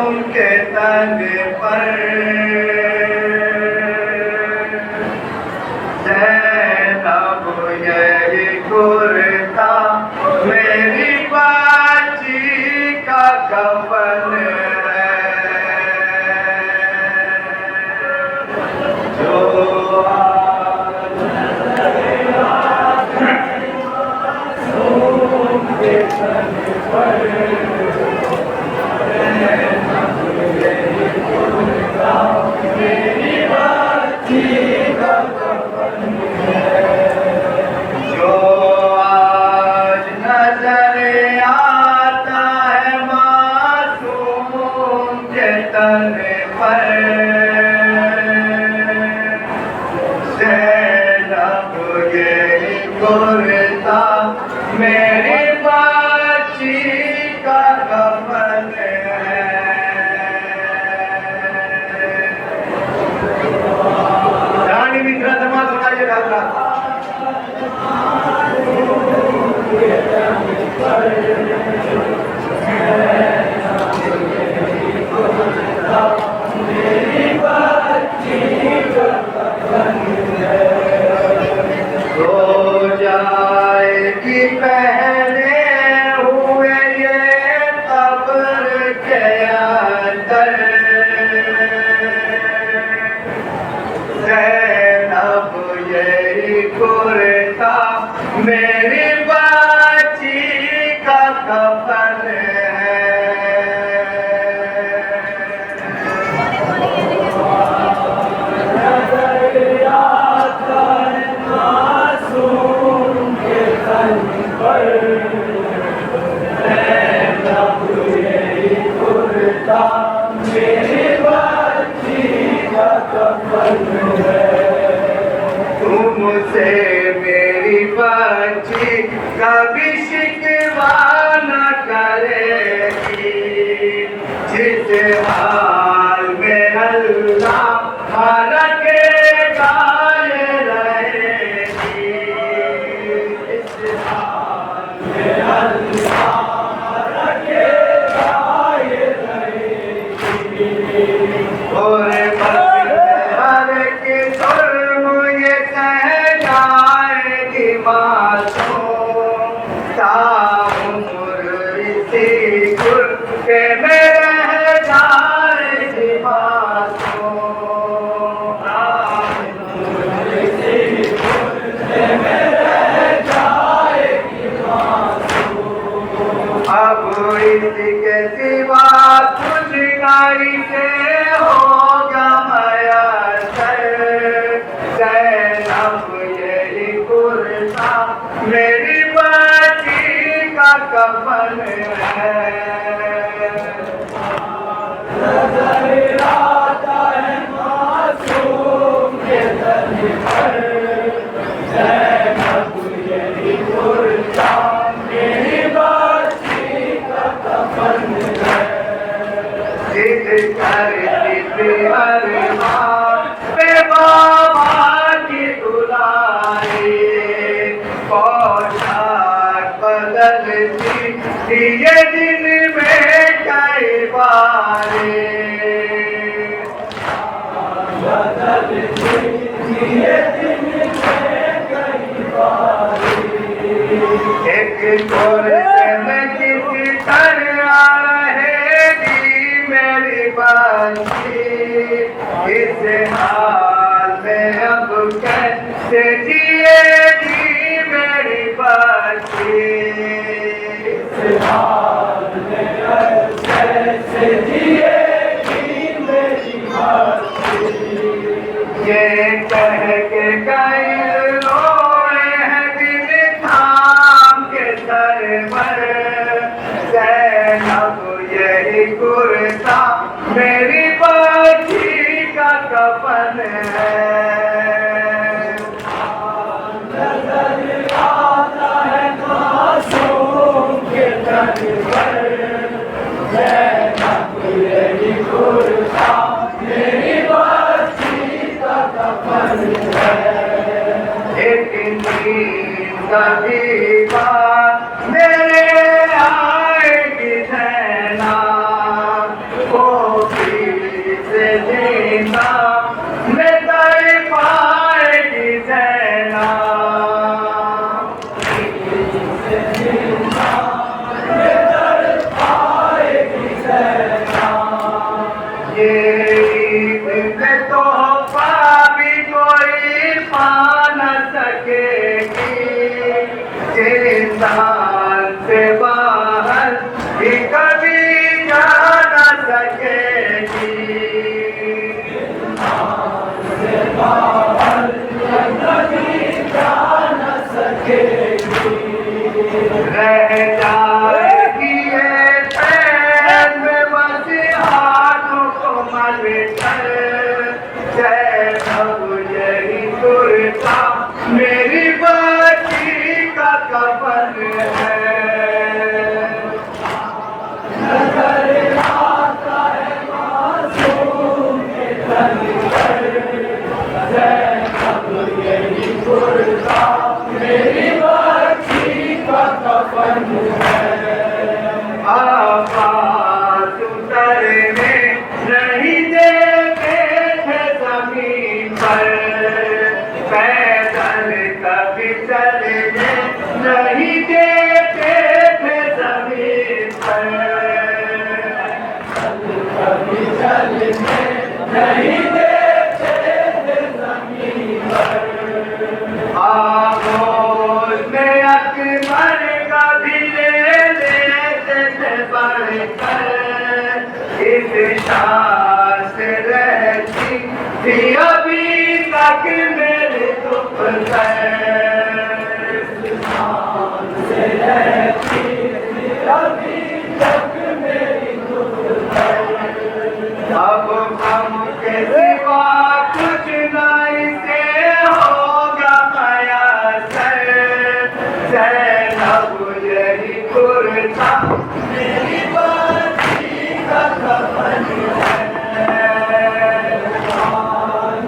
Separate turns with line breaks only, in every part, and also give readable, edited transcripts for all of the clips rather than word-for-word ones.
के तन पर ज़ैनब यही कुर्ता मेरी बाजी का कफन है। जो के तन पर मेरी बाजी का कफन है। जो आज नजर आता है मासूम के तन पर ज़ैनब यही कुर्ता मेरी बाजी का कफन है। रानी मित्रा समाज सुनाइए दादा। मेरी बाजी का कफन है। हो जाएगी पहले हुए ये कब्र के अंदर ज़ैनब यही कुर्ता मेरी बाजी का कफन है। तुमसे मेरी बच्ची कभी शिकवा न करेगी। जिस हाल में अल्लाह रखेगा ये रहेगी। इस हाल में अल्लाह रखेगा ये रहेगी। और हर के जुर्म ये सह जाएगी मासूम। ताउम्र इसी गुर्के में रह जाएगी मासूम। ताउम्र इसी गुर्के में रह जाएगी मासूम। अब इसके सिवा कुछ नहीं से होगा मयसर। ज़ैनब यही कुर्ता मेरी बाजी का कफन है। नज़र आता है मासूम के तन पर ज़ैनब यही कुर्ता मेरी बाजी का कफन है। जिद करती थी हर माँ पे बाबा की दुलारी। पोशाक बदलती थी ये दिन में कई बारी। बदलती थी ये दिन में कई बारी। एक कुर्ते में किसी तरह रहेगी मेरी बाजी। इस हाल में अब कैसे जिएगी मेरी बाजी। इस हाल में अब कैसे जिएगी मेरी बाजी। ये कह के कई रोए हैं दिल थाम के सर पर ज़ैनब यही कुर्ता मेरी बाजी का कफन ये ईद तोहफा भी कोई पा न सकेगी, इंसान से बाहर भी कभी जा न सकेगी। रह जाएगी ये पैर में बस हाथों को मलकर, ज़ैनब यही कुर्ता मेरी बच्ची का कफन है। नजर आता है मासूम के तन पर, ज़ैनब यही कुर्ता मेरी बच्ची का कफन है। आवाज़ उतरने नहीं देते थे ज़मीन पर, पैदल कभी चलने नहीं देते थे ज़मीन पर, कभी चलने नहीं देते थे ज़मीन पर। आगोश में अकबर का भी ले लेते थे बढ़कर, इस शान से रहती थी अभी तक मेरे दुख पर, से रहती थी अभी तक मेरी दुख पर। अब हम के सिवा कुछ नहीं से होगा मयसर, ज़ैनब यही कुर्ता मेरी बच्ची का कफन है।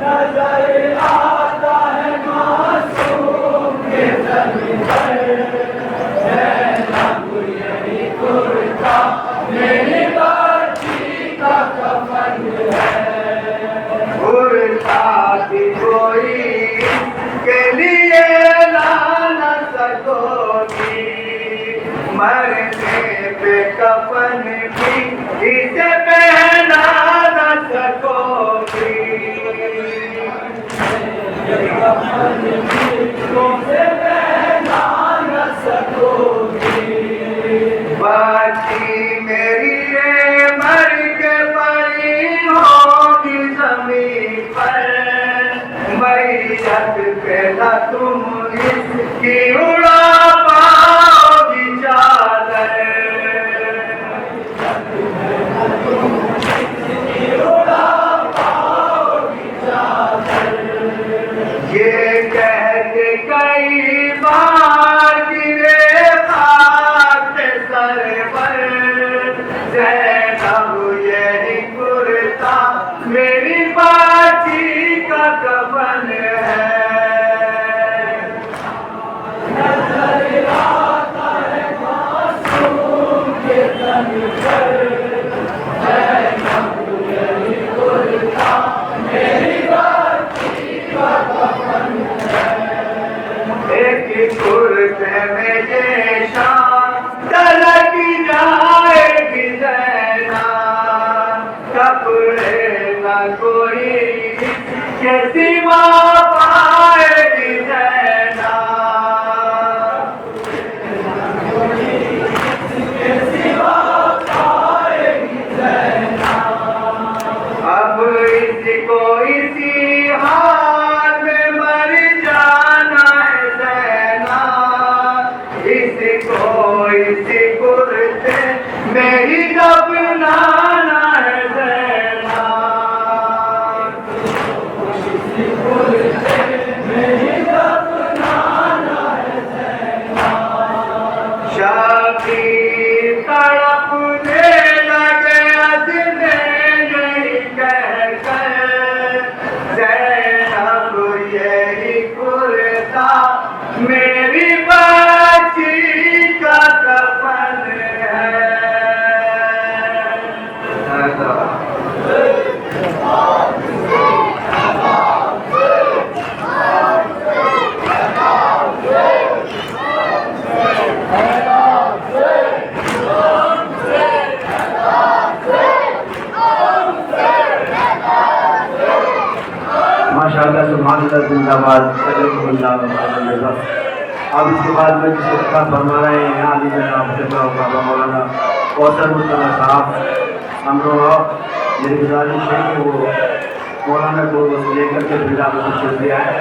नजर आता है मासूम के तन पर, ज़ैनब यही कुर्ता मेरी बच्ची का कफन है। कुर्ता भी कोई के लिए ला न सकोगी, मरने पे कफन भी इसे पहना न सकोगी। कफन भी तुमसे पहना न सकोगी। बच्ची मेरी ये मर के पड़ी होगी ज़मीन पर, मैयत पे न तुम इसकी उड़ा पाओगी चादर, उड़ा पाओगी चादर। ये कह के कई बार गिरे खाक पे सर पर, ज़ैनब यही कुर्ता मेरी बच्ची का कफन है। नजर आता है मासूम के तन पर, ज़ैनब यही कुर्ता मेरी बच्ची का कफन है। एक कुर्ते में ये शान तलक जाएगी ज़ैनब, कपड़े न कोई के सिवा पाएगी ज़ैनब, के सिवा पाएगी ज़ैनब। अब इसको इसी हाल में मर जाना है ज़ैनब, इसको इसी कुर्ते में ही दफनाना है ज़ैनब, इसी कुर्ते में ही दफनाना है ज़ैनब। शबीर तड़पने लगे हंसने यही कहकर, ज़ैनब यही कुर्ता मेरी बच्ची का कफन है। शादा सुभान अल्लाह जिंदाबाद। अब इसके बाद में जिस वक्त फरमा रहे हैं यहाँ भी बाबा मौलाना कौसर मुस्तफा साहब हम लोग मेरी गुजारिश है कि वो मौलाना को लेकर के फिर आपको शुक्रिया है।